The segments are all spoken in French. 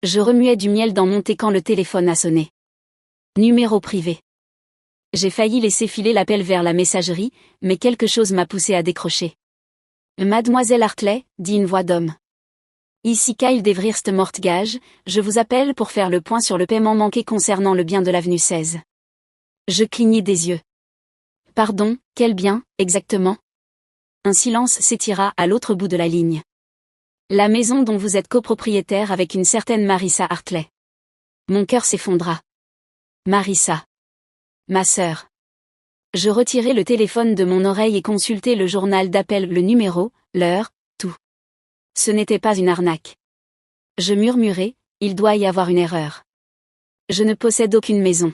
Je remuais du miel dans mon thé quand le téléphone a sonné. Numéro privé. J'ai failli laisser filer l'appel vers la messagerie, mais quelque chose m'a poussé à décrocher. Mademoiselle Hartley, dit une voix d'homme. Ici Kyle d'Everest Mortgage, je vous appelle pour faire le point sur le paiement manqué concernant le bien de l'avenue 16. Je clignai des yeux. Pardon, quel bien, exactement? Un silence s'étira à l'autre bout de la ligne. La maison dont vous êtes copropriétaire avec une certaine Marissa Hartley. Mon cœur s'effondra. Marissa. Ma sœur. Je retirai le téléphone de mon oreille et consultai le journal d'appel, le numéro, l'heure, tout. Ce n'était pas une arnaque. Je murmurai, il doit y avoir une erreur. Je ne possède aucune maison.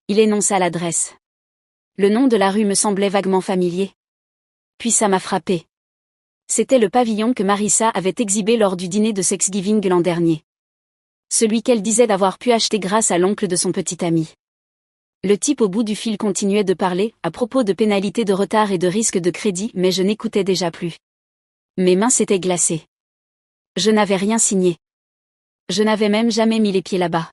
Il énonça l'adresse. Le nom de la rue me semblait vaguement familier. Puis ça m'a frappé. C'était le pavillon que Marissa avait exhibé lors du dîner de Thanksgiving l'an dernier. Celui qu'elle disait d'avoir pu acheter grâce à l'oncle de son petit ami. Le type au bout du fil continuait de parler à propos de pénalités de retard et de risques de crédit, mais je n'écoutais déjà plus. Mes mains s'étaient glacées. Je n'avais rien signé. Je n'avais même jamais mis les pieds là-bas.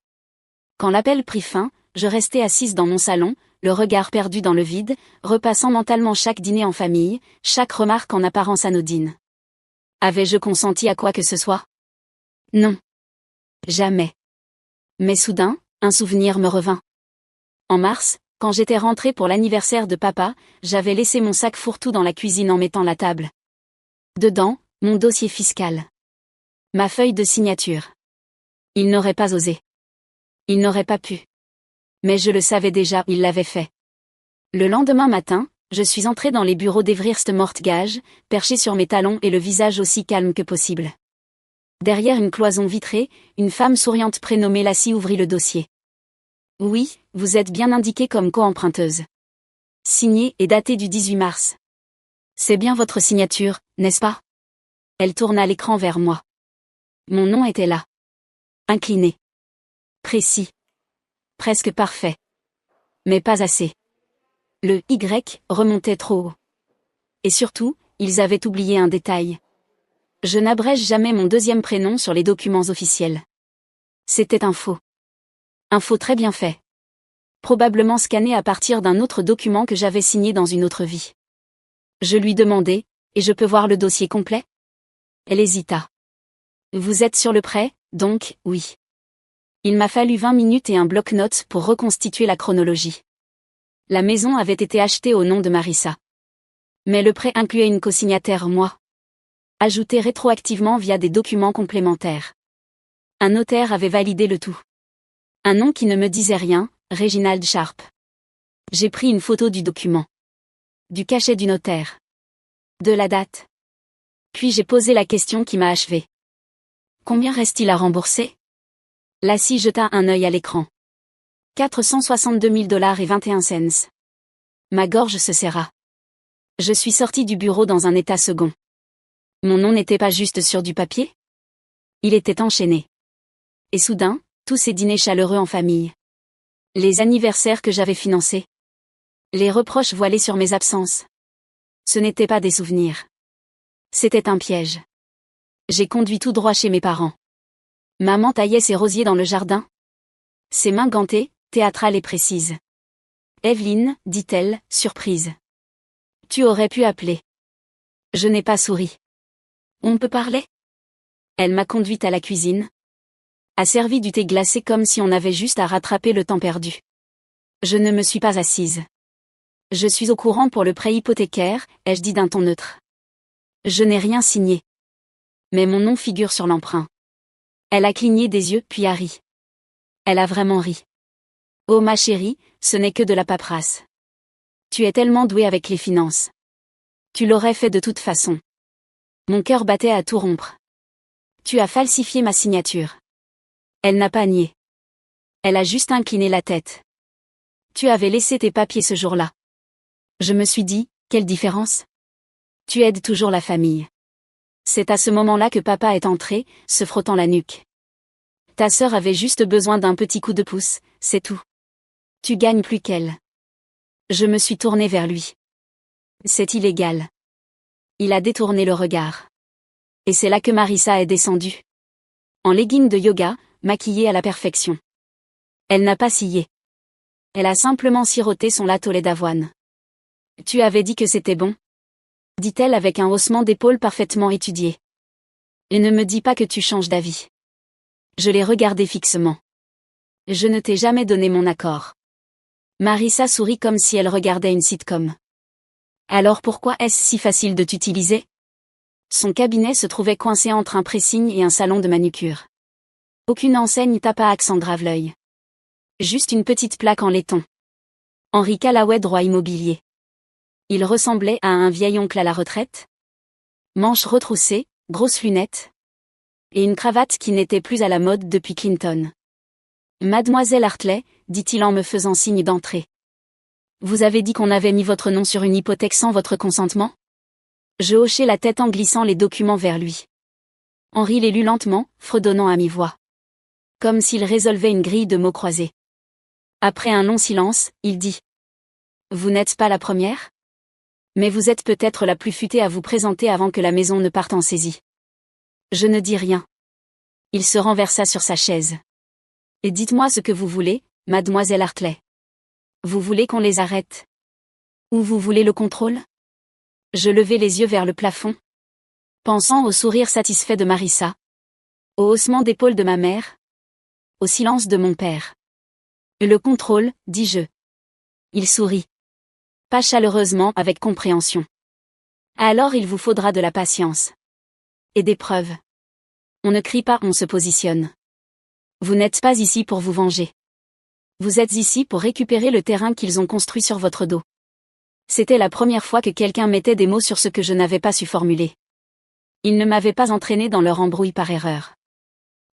Quand l'appel prit fin, je restais assise dans mon salon, le regard perdu dans le vide, repassant mentalement chaque dîner en famille, chaque remarque en apparence anodine. Avais-je consenti à quoi que ce soit? Non. Jamais. Mais soudain, un souvenir me revint. En mars, quand j'étais rentrée pour l'anniversaire de papa, j'avais laissé mon sac fourre-tout dans la cuisine en mettant la table. Dedans, mon dossier fiscal. Ma feuille de signature. Il n'aurait pas osé. Il n'aurait pas pu. Mais je le savais déjà, il l'avait fait. Le lendemain matin, je suis entrée dans les bureaux d'Everest Mortgage, perchée sur mes talons et le visage aussi calme que possible. Derrière une cloison vitrée, une femme souriante prénommée Lassie ouvrit le dossier. Oui, vous êtes bien indiquée comme co-emprunteuse. Signée et datée du 18 mars. C'est bien votre signature, n'est-ce pas? Elle tourna l'écran vers moi. Mon nom était là. Incliné. Précis. Presque parfait. Mais pas assez. Le Y remontait trop haut. Et surtout, ils avaient oublié un détail. Je n'abrège jamais mon deuxième prénom sur les documents officiels. C'était un faux. Un faux très bien fait. Probablement scanné à partir d'un autre document que j'avais signé dans une autre vie. Je lui demandai, et je peux voir le dossier complet? Elle hésita. Vous êtes sur le prêt, donc, oui. Il m'a fallu 20 minutes et un bloc-notes pour reconstituer la chronologie. La maison avait été achetée au nom de Marissa. Mais le prêt incluait une cosignataire, moi. Ajouté rétroactivement via des documents complémentaires. Un notaire avait validé le tout. Un nom qui ne me disait rien, Reginald Sharp. J'ai pris une photo du document. Du cachet du notaire. De la date. Puis j'ai posé la question qui m'a achevé. Combien reste-t-il à rembourser? Lassie jeta un œil à l'écran. 462 000 $ et 21 cents. Ma gorge se serra. Je suis sortie du bureau dans un état second. Mon nom n'était pas juste sur du papier? Il était enchaîné. Et soudain, tous ces dîners chaleureux en famille. Les anniversaires que j'avais financés. Les reproches voilés sur mes absences. Ce n'étaient pas des souvenirs. C'était un piège. J'ai conduit tout droit chez mes parents. Maman taillait ses rosiers dans le jardin. Ses mains gantées, théâtrales et précises. Evelyne, dit-elle, surprise. Tu aurais pu appeler. Je n'ai pas souri. On peut parler? Elle m'a conduite à la cuisine. A servi du thé glacé comme si on avait juste à rattraper le temps perdu. Je ne me suis pas assise. Je suis au courant pour le prêt hypothécaire, ai-je dit d'un ton neutre. Je n'ai rien signé. Mais mon nom figure sur l'emprunt. Elle a cligné des yeux puis a ri. Elle a vraiment ri. Oh ma chérie, ce n'est que de la paperasse. Tu es tellement douée avec les finances. Tu l'aurais fait de toute façon. Mon cœur battait à tout rompre. Tu as falsifié ma signature. Elle n'a pas nié. Elle a juste incliné la tête. Tu avais laissé tes papiers ce jour-là. Je me suis dit, quelle différence? Tu aides toujours la famille. C'est à ce moment-là que papa est entré, se frottant la nuque. Ta sœur avait juste besoin d'un petit coup de pouce, c'est tout. Tu gagnes plus qu'elle. Je me suis tournée vers lui. C'est illégal. Il a détourné le regard. Et c'est là que Marissa est descendue. En legging de yoga, maquillée à la perfection. Elle n'a pas scié. Elle a simplement siroté son latte au lait d'avoine. Tu avais dit que c'était bon? Dit-elle avec un haussement d'épaule parfaitement étudié. Et ne me dis pas que tu changes d'avis. Je l'ai regardé fixement. Je ne t'ai jamais donné mon accord. Marissa sourit comme si elle regardait une sitcom. Alors pourquoi est-ce si facile de t'utiliser? Son cabinet se trouvait coincé entre un pressing et un salon de manucure. Aucune enseigne tapa accent grave l'œil. Juste une petite plaque en laiton. Henri Callaway droit immobilier. Il ressemblait à un vieil oncle à la retraite. Manches retroussées, grosses lunettes. Et une cravate qui n'était plus à la mode depuis Clinton. Mademoiselle Hartley, dit-il en me faisant signe d'entrer. Vous avez dit qu'on avait mis votre nom sur une hypothèque sans votre consentement? Je hochai la tête en glissant les documents vers lui. Henri les lut lentement, fredonnant à mi-voix. Comme s'il résolvait une grille de mots croisés. Après un long silence, il dit. Vous n'êtes pas la première? Mais vous êtes peut-être la plus futée à vous présenter avant que la maison ne parte en saisie. Je ne dis rien. Il se renversa sur sa chaise. Et dites-moi ce que vous voulez, mademoiselle Hartley. Vous voulez qu'on les arrête? Ou vous voulez le contrôle? Je levai les yeux vers le plafond. Pensant au sourire satisfait de Marissa. Au haussement d'épaule de ma mère. Au silence de mon père. Le contrôle, dis-je. Il sourit. Pas chaleureusement, avec compréhension. Alors il vous faudra de la patience. Et des preuves. On ne crie pas, on se positionne. Vous n'êtes pas ici pour vous venger. Vous êtes ici pour récupérer le terrain qu'ils ont construit sur votre dos. C'était la première fois que quelqu'un mettait des mots sur ce que je n'avais pas su formuler. Ils ne m'avaient pas entraîné dans leur embrouille par erreur.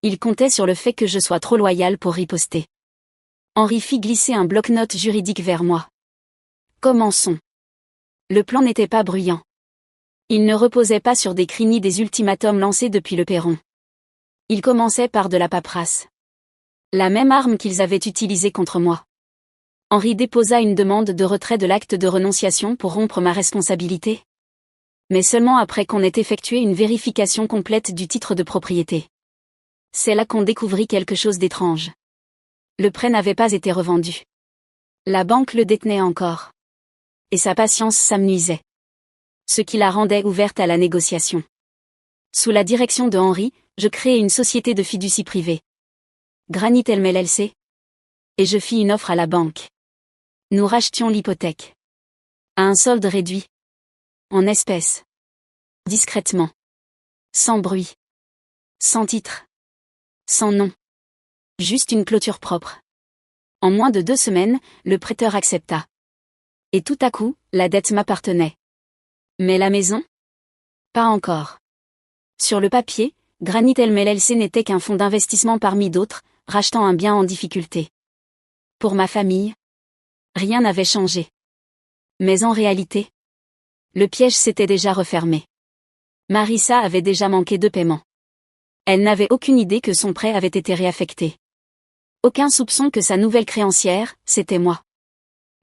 Ils comptaient sur le fait que je sois trop loyal pour riposter. Henri fit glisser un bloc-notes juridique vers moi. Commençons. Le plan n'était pas bruyant. Il ne reposait pas sur des cris ni des ultimatums lancés depuis le perron. Il commençait par de la paperasse. La même arme qu'ils avaient utilisée contre moi. Henri déposa une demande de retrait de l'acte de renonciation pour rompre ma responsabilité. Mais seulement après qu'on ait effectué une vérification complète du titre de propriété. C'est là qu'on découvrit quelque chose d'étrange. Le prêt n'avait pas été revendu. La banque le détenait encore. Et sa patience s'amenuisait. Ce qui la rendait ouverte à la négociation. Sous la direction de Henri, je créai une société de fiducie privée. Granit LLC. Et je fis une offre à la banque. Nous rachetions l'hypothèque. À un solde réduit. En espèces. Discrètement. Sans bruit. Sans titre. Sans nom. Juste une clôture propre. En moins de 2 semaines, le prêteur accepta. Et tout à coup, la dette m'appartenait. Mais la maison? Pas encore. Sur le papier, Granit LLC n'était qu'un fonds d'investissement parmi d'autres, rachetant un bien en difficulté. Pour ma famille, rien n'avait changé. Mais en réalité, le piège s'était déjà refermé. Marissa avait déjà manqué de paiement. Elle n'avait aucune idée que son prêt avait été réaffecté. Aucun soupçon que sa nouvelle créancière, c'était moi.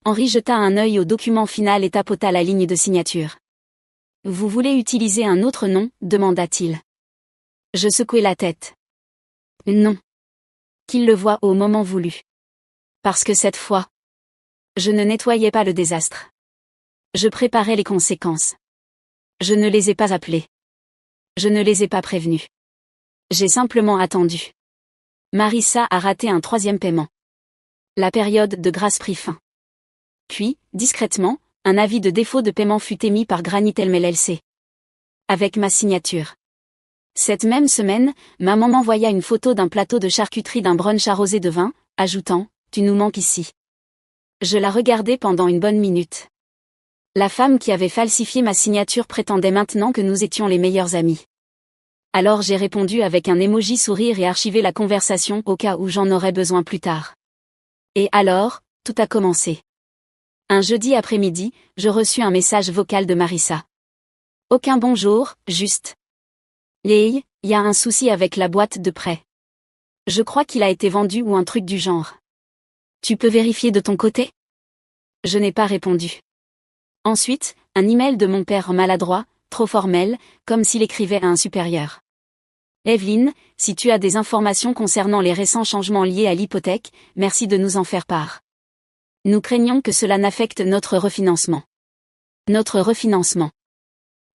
Henri jeta un œil au document final et tapota la ligne de signature. « Vous voulez utiliser un autre nom ?» demanda-t-il. Je secouai la tête. Non. Qu'il le voie au moment voulu. Parce que cette fois, je ne nettoyais pas le désastre. Je préparais les conséquences. Je ne les ai pas appelés. Je ne les ai pas prévenus. J'ai simplement attendu. Marissa a raté un 3e paiement. La période de grâce prit fin. Puis, discrètement, un avis de défaut de paiement fut émis par Granit LLC. Avec ma signature. Cette même semaine, maman m'envoya une photo d'un plateau de charcuterie d'un brunch arrosé de vin, ajoutant « Tu nous manques ici ». Je la regardai pendant une bonne minute. La femme qui avait falsifié ma signature prétendait maintenant que nous étions les meilleurs amis. Alors j'ai répondu avec un emoji sourire et archivé la conversation au cas où j'en aurais besoin plus tard. Et alors, tout a commencé. Un jeudi après-midi, je reçus un message vocal de Marissa. Aucun bonjour, juste. Hey, y a un souci avec la boîte de prêt. Je crois qu'il a été vendu ou un truc du genre. Tu peux vérifier de ton côté? Je n'ai pas répondu. Ensuite, un email de mon père maladroit, trop formel, comme s'il écrivait à un supérieur. Evelyne, si tu as des informations concernant les récents changements liés à l'hypothèque, merci de nous en faire part. Nous craignons que cela n'affecte notre refinancement. Notre refinancement.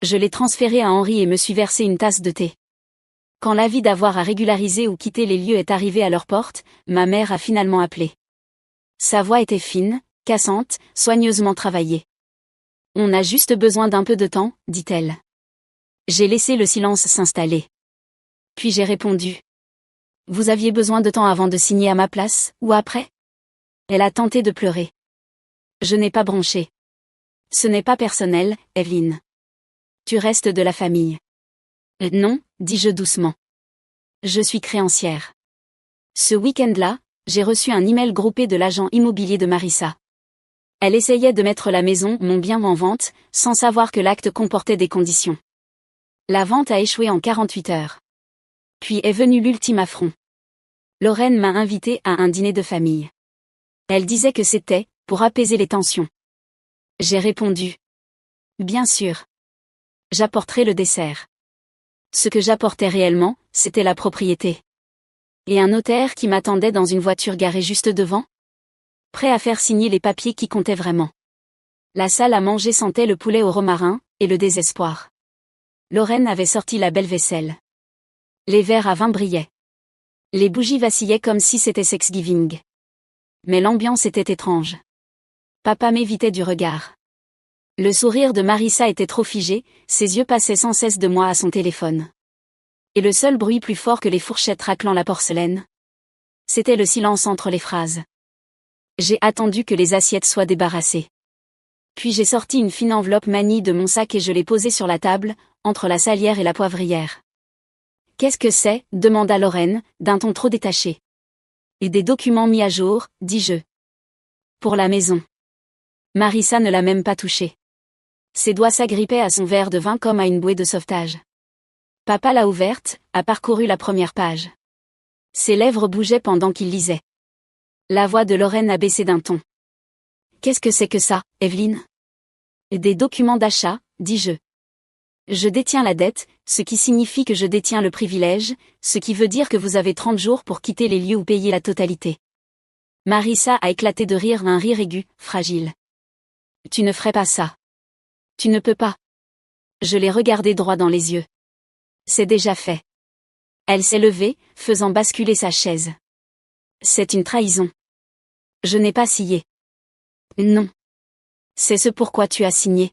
Je l'ai transféré à Henri et me suis versé une tasse de thé. Quand l'avis d'avoir à régulariser ou quitter les lieux est arrivé à leur porte, ma mère a finalement appelé. Sa voix était fine, cassante, soigneusement travaillée. On a juste besoin d'un peu de temps, dit-elle. J'ai laissé le silence s'installer. Puis j'ai répondu. Vous aviez besoin de temps avant de signer à ma place, ou après? Elle a tenté de pleurer. Je n'ai pas bronché. Ce n'est pas personnel, Evelyne. Tu restes de la famille. Non, dis-je doucement. Je suis créancière. Ce week-end-là, j'ai reçu un email groupé de l'agent immobilier de Marissa. Elle essayait de mettre la maison, mon bien, en vente, sans savoir que l'acte comportait des conditions. La vente a échoué en 48 heures. Puis est venu l'ultime affront. Lorraine m'a invitée à un dîner de famille. Elle disait que c'était pour apaiser les tensions. J'ai répondu. Bien sûr. J'apporterai le dessert. Ce que j'apportais réellement, c'était la propriété. Et un notaire qui m'attendait dans une voiture garée juste devant. Prêt à faire signer les papiers qui comptaient vraiment. La salle à manger sentait le poulet au romarin, et le désespoir. Lorraine avait sorti la belle vaisselle. Les verres à vin brillaient. Les bougies vacillaient comme si c'était Thanksgiving. Mais l'ambiance était étrange. Papa m'évitait du regard. Le sourire de Marissa était trop figé, ses yeux passaient sans cesse de moi à son téléphone. Et le seul bruit plus fort que les fourchettes raclant la porcelaine, c'était le silence entre les phrases. J'ai attendu que les assiettes soient débarrassées. Puis j'ai sorti une fine enveloppe manie de mon sac et je l'ai posée sur la table, entre la salière et la poivrière. Qu'est-ce que c'est? Demanda Lorraine, d'un ton trop détaché. Et des documents mis à jour, dis-je. Pour la maison. Marissa ne l'a même pas touché. Ses doigts s'agrippaient à son verre de vin comme à une bouée de sauvetage. Papa l'a ouverte, a parcouru la première page. Ses lèvres bougeaient pendant qu'il lisait. La voix de Lorraine a baissé d'un ton. Qu'est-ce que c'est que ça, Evelyne? Des documents d'achat, dis-je. Je détiens la dette, ce qui signifie que je détiens le privilège, ce qui veut dire que vous avez 30 jours pour quitter les lieux ou payer la totalité. Marissa a éclaté de rire, un rire aigu, fragile. Tu ne ferais pas ça. Tu ne peux pas. Je l'ai regardé droit dans les yeux. C'est déjà fait. Elle s'est levée, faisant basculer sa chaise. C'est une trahison. Je n'ai pas scié. Non. C'est ce pourquoi tu as signé.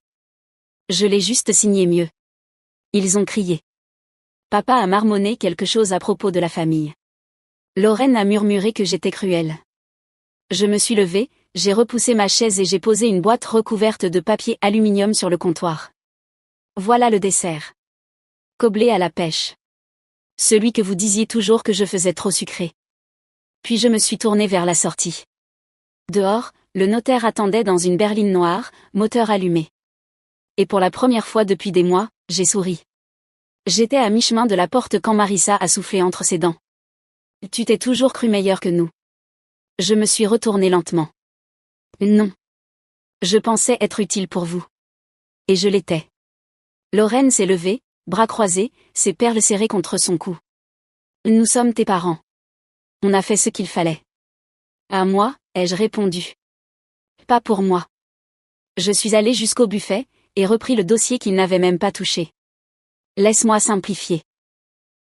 Je l'ai juste signé mieux. Ils ont crié. Papa a marmonné quelque chose à propos de la famille. Lorraine a murmuré que j'étais cruelle. Je me suis levée, j'ai repoussé ma chaise et j'ai posé une boîte recouverte de papier aluminium sur le comptoir. Voilà le dessert. Coblé à la pêche. Celui que vous disiez toujours que je faisais trop sucré. Puis je me suis tournée vers la sortie. Dehors, le notaire attendait dans une berline noire, moteur allumé. Et pour la première fois depuis des mois, j'ai souri. J'étais à mi-chemin de la porte quand Marissa a soufflé entre ses dents. Tu t'es toujours cru meilleur que nous. Je me suis retournée lentement. Non. Je pensais être utile pour vous. Et je l'étais. Lorraine s'est levée, bras croisés, ses perles serrées contre son cou. Nous sommes tes parents. On a fait ce qu'il fallait. À moi, ai-je répondu. Pas pour moi. Je suis allée jusqu'au buffet, et repris le dossier qu'il n'avait même pas touché. Laisse-moi simplifier.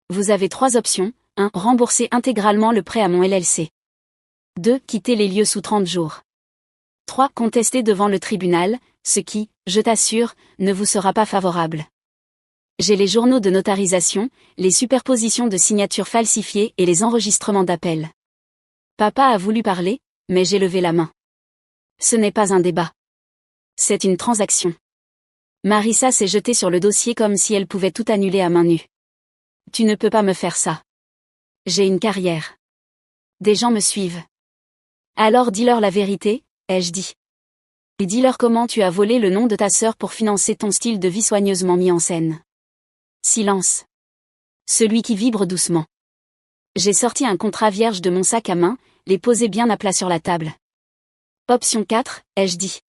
Vous avez 3 options. 1. Rembourser intégralement le prêt à mon LLC. 2. Quitter les lieux sous 30 jours. 3. Contester devant le tribunal, ce qui, je t'assure, ne vous sera pas favorable. J'ai les journaux de notarisation, les superpositions de signatures falsifiées et les enregistrements d'appels. Papa a voulu parler, mais j'ai levé la main. Ce n'est pas un débat. C'est une transaction. Marissa s'est jetée sur le dossier comme si elle pouvait tout annuler à main nue. Tu ne peux pas me faire ça. J'ai une carrière. Des gens me suivent. Alors dis-leur la vérité, ai-je dit. Et dis-leur comment tu as volé le nom de ta sœur pour financer ton style de vie soigneusement mis en scène. Silence. Celui qui vibre doucement. J'ai sorti un contrat vierge de mon sac à main, les posé bien à plat sur la table. Option 4, ai-je dit.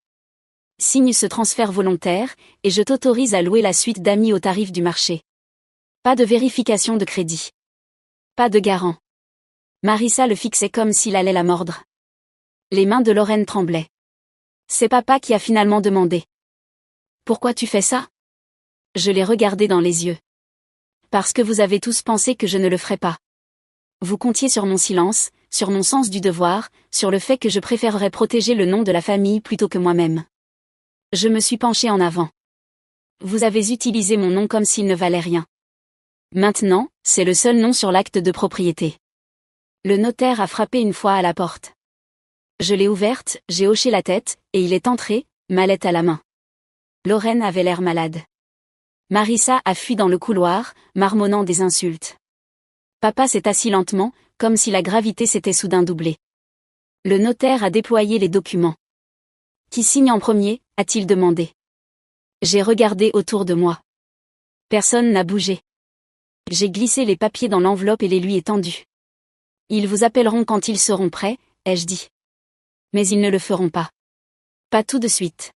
Signe ce transfert volontaire, et je t'autorise à louer la suite d'amis au tarif du marché. Pas de vérification de crédit. Pas de garant. Marissa le fixait comme s'il allait la mordre. Les mains de Lorraine tremblaient. C'est papa qui a finalement demandé. Pourquoi tu fais ça? Je l'ai regardé dans les yeux. Parce que vous avez tous pensé que je ne le ferais pas. Vous comptiez sur mon silence, sur mon sens du devoir, sur le fait que je préférerais protéger le nom de la famille plutôt que moi-même. Je me suis penchée en avant. Vous avez utilisé mon nom comme s'il ne valait rien. Maintenant, c'est le seul nom sur l'acte de propriété. Le notaire a frappé une fois à la porte. Je l'ai ouverte, j'ai hoché la tête, et il est entré, mallette à la main. Lorraine avait l'air malade. Marissa a fui dans le couloir, marmonnant des insultes. Papa s'est assis lentement, comme si la gravité s'était soudain doublée. Le notaire a déployé les documents. Qui signe en premier, a-t-il demandé. J'ai regardé autour de moi. Personne n'a bougé. J'ai glissé les papiers dans l'enveloppe et les lui ai tendus. Ils vous appelleront quand ils seront prêts, ai-je dit. Mais ils ne le feront pas. Pas tout de suite.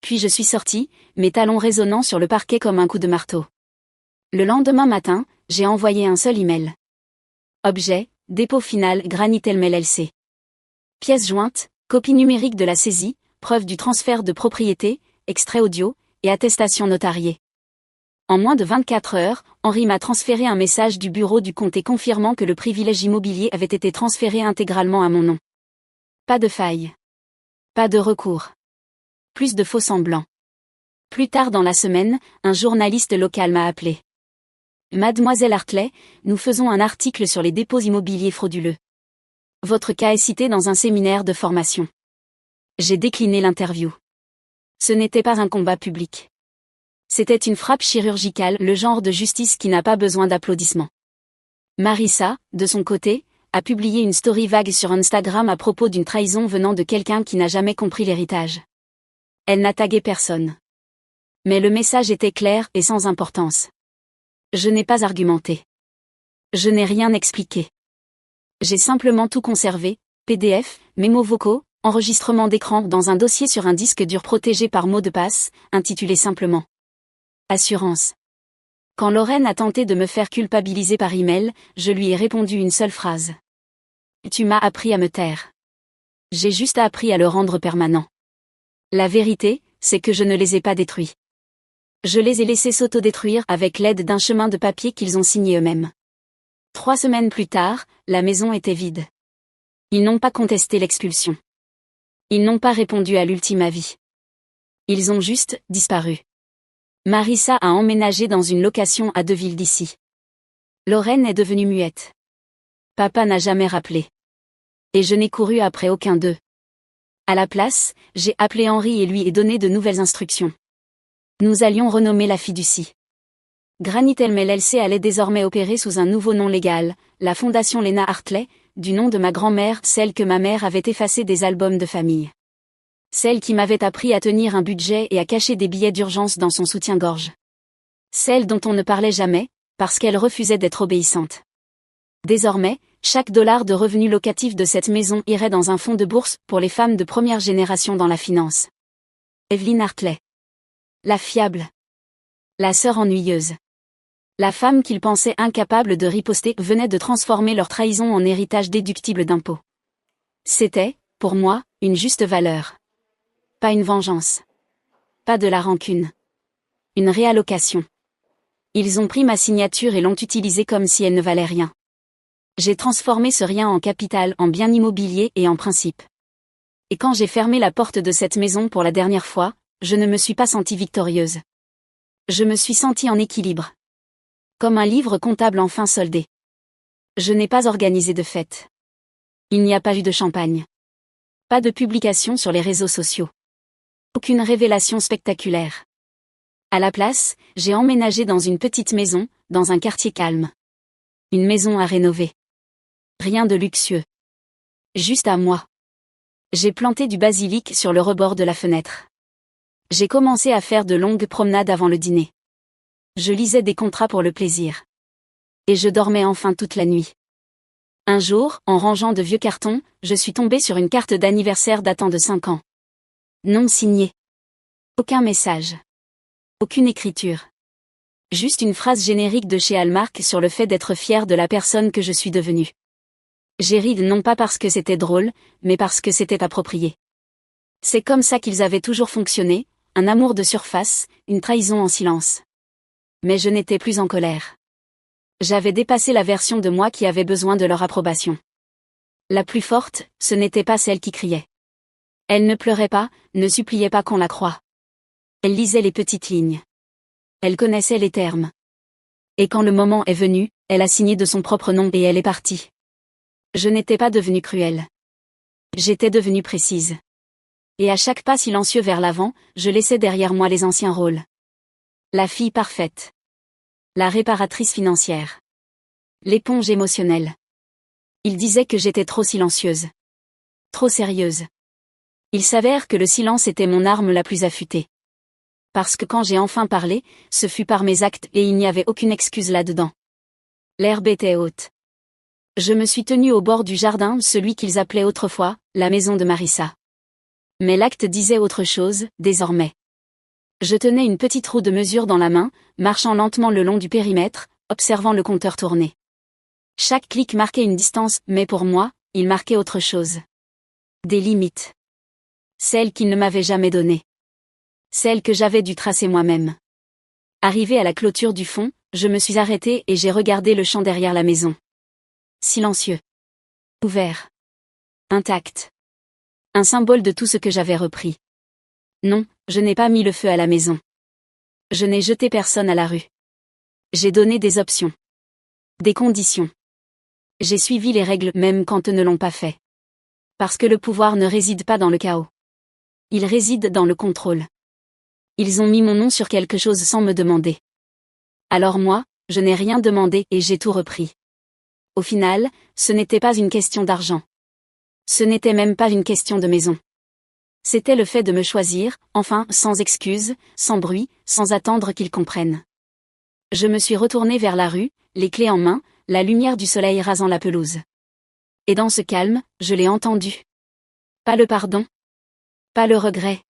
Puis je suis sortie, mes talons résonnant sur le parquet comme un coup de marteau. Le lendemain matin, j'ai envoyé un seul email. Objet, dépôt final Granitel LLC. Pièce jointe, copie numérique de la saisie, preuve du transfert de propriété, extrait audio, et attestation notariée. En moins de 24 heures, Henri m'a transféré un message du bureau du comté confirmant que le privilège immobilier avait été transféré intégralement à mon nom. Pas de faille. Pas de recours. Plus de faux semblants. Plus tard dans la semaine, un journaliste local m'a appelé. Mademoiselle Hartley, nous faisons un article sur les dépôts immobiliers frauduleux. Votre cas est cité dans un séminaire de formation. J'ai décliné l'interview. Ce n'était pas un combat public. C'était une frappe chirurgicale, le genre de justice qui n'a pas besoin d'applaudissements. Marissa, de son côté, a publié une story vague sur Instagram à propos d'une trahison venant de quelqu'un qui n'a jamais compris l'héritage. Elle n'a tagué personne. Mais le message était clair et sans importance. Je n'ai pas argumenté. Je n'ai rien expliqué. J'ai simplement tout conservé, PDF, mémos vocaux, enregistrement d'écran dans un dossier sur un disque dur protégé par mot de passe, intitulé simplement Assurance. Quand Lorraine a tenté de me faire culpabiliser par email, je lui ai répondu une seule phrase. Tu m'as appris à me taire. J'ai juste appris à le rendre permanent. La vérité, c'est que je ne les ai pas détruits. Je les ai laissés s'autodétruire avec l'aide d'un chemin de papier qu'ils ont signé eux-mêmes. 3 semaines plus tard, la maison était vide. Ils n'ont pas contesté l'expulsion. Ils n'ont pas répondu à l'ultime avis. Ils ont juste disparu. Marissa a emménagé dans une location à 2 villes d'ici. Lorraine est devenue muette. Papa n'a jamais rappelé. Et je n'ai couru après aucun d'eux. À la place, j'ai appelé Henri et lui ai donné de nouvelles instructions. Nous allions renommer la fiducie. Granitel LLC allait désormais opérer sous un nouveau nom légal, la Fondation Lena Hartley, du nom de ma grand-mère, celle que ma mère avait effacée des albums de famille. Celle qui m'avait appris à tenir un budget et à cacher des billets d'urgence dans son soutien-gorge. Celle dont on ne parlait jamais, parce qu'elle refusait d'être obéissante. Désormais, chaque dollar de revenu locatif de cette maison irait dans un fonds de bourse pour les femmes de première génération dans la finance. Evelyn Hartley. La fiable. La sœur ennuyeuse. La femme qu'ils pensaient incapable de riposter venait de transformer leur trahison en héritage déductible d'impôts. C'était, pour moi, une juste valeur. Pas une vengeance. Pas de la rancune. Une réallocation. Ils ont pris ma signature et l'ont utilisée comme si elle ne valait rien. J'ai transformé ce rien en capital, en bien immobilier et en principe. Et quand j'ai fermé la porte de cette maison pour la dernière fois, je ne me suis pas sentie victorieuse. Je me suis sentie en équilibre. Comme un livre comptable enfin soldé. Je n'ai pas organisé de fête. Il n'y a pas eu de champagne. Pas de publication sur les réseaux sociaux. Aucune révélation spectaculaire. À la place, j'ai emménagé dans une petite maison, dans un quartier calme. Une maison à rénover. Rien de luxueux. Juste à moi. J'ai planté du basilic sur le rebord de la fenêtre. J'ai commencé à faire de longues promenades avant le dîner. Je lisais des contrats pour le plaisir. Et je dormais enfin toute la nuit. Un jour, en rangeant de vieux cartons, je suis tombée sur une carte d'anniversaire datant de 5 ans. Non signé. Aucun message. Aucune écriture. Juste une phrase générique de chez Hallmark sur le fait d'être fier de la personne que je suis devenue. J'ai ri non pas parce que c'était drôle, mais parce que c'était approprié. C'est comme ça qu'ils avaient toujours fonctionné, un amour de surface, une trahison en silence. Mais je n'étais plus en colère. J'avais dépassé la version de moi qui avait besoin de leur approbation. La plus forte, ce n'était pas celle qui criait. Elle ne pleurait pas, ne suppliait pas qu'on la croie. Elle lisait les petites lignes. Elle connaissait les termes. Et quand le moment est venu, elle a signé de son propre nom et elle est partie. Je n'étais pas devenue cruelle. J'étais devenue précise. Et à chaque pas silencieux vers l'avant, je laissais derrière moi les anciens rôles. La fille parfaite. La réparatrice financière. L'éponge émotionnelle. Il disait que j'étais trop silencieuse. Trop sérieuse. Il s'avère que le silence était mon arme la plus affûtée. Parce que quand j'ai enfin parlé, ce fut par mes actes et il n'y avait aucune excuse là-dedans. L'herbe était haute. Je me suis tenue au bord du jardin, celui qu'ils appelaient autrefois, la maison de Marissa. Mais l'acte disait autre chose, désormais. Je tenais une petite roue de mesure dans la main, marchant lentement le long du périmètre, observant le compteur tourner. Chaque clic marquait une distance, mais pour moi, il marquait autre chose. Des limites. Celles qu'il ne m'avait jamais données. Celles que j'avais dû tracer moi-même. Arrivé à la clôture du fond, je me suis arrêtée et j'ai regardé le champ derrière la maison. Silencieux. Ouvert. Intact. Un symbole de tout ce que j'avais repris. Non, je n'ai pas mis le feu à la maison. Je n'ai jeté personne à la rue. J'ai donné des options. Des conditions. J'ai suivi les règles même quand eux ne l'ont pas fait. Parce que le pouvoir ne réside pas dans le chaos. Il réside dans le contrôle. Ils ont mis mon nom sur quelque chose sans me demander. Alors moi, je n'ai rien demandé et j'ai tout repris. Au final, ce n'était pas une question d'argent. Ce n'était même pas une question de maison. C'était le fait de me choisir, enfin, sans excuse, sans bruit, sans attendre qu'ils comprennent. Je me suis retournée vers la rue, les clés en main, la lumière du soleil rasant la pelouse. Et dans ce calme, je l'ai entendu. Pas le pardon. Pas le regret.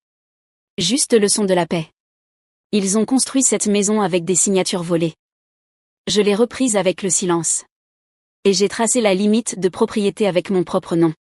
Juste le son de la paix. Ils ont construit cette maison avec des signatures volées. Je l'ai reprise avec le silence. Et j'ai tracé la limite de propriété avec mon propre nom.